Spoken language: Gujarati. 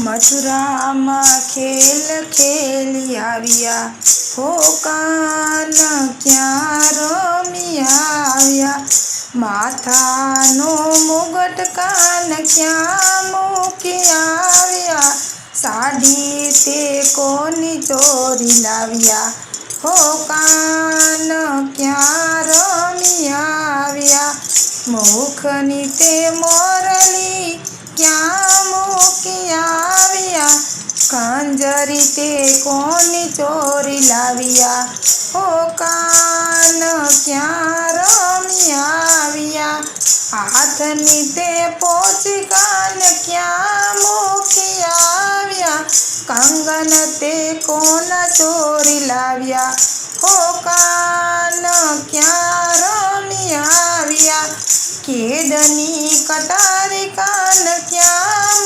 મથુરામાં ખેલ ખેલી આવ્યા, હો કાન ક્યાં રમી આવ્યા. માથાનો મુગટ કાન ક્યાં મૂકી આવ્યા, સાડી તે કોની ચોરી લાવ્યા, હો કાન ક્યાં રમી આવ્યા. મુખની તે મોરલી ક્યાં મૂકી આવ્યા, ખંજરી તે કોની ચોરી લાવ્યા, હો કાન ક્યાં રમી આવ્યા. હાથની તે પોચી કાન ક્યાં મૂકી આવ્યા, કંગન તે કોના ચોરી લાવ્યા, હો કાન ક્યાં રમી આવ્યા. કેડની કટારી કાન ક્યાં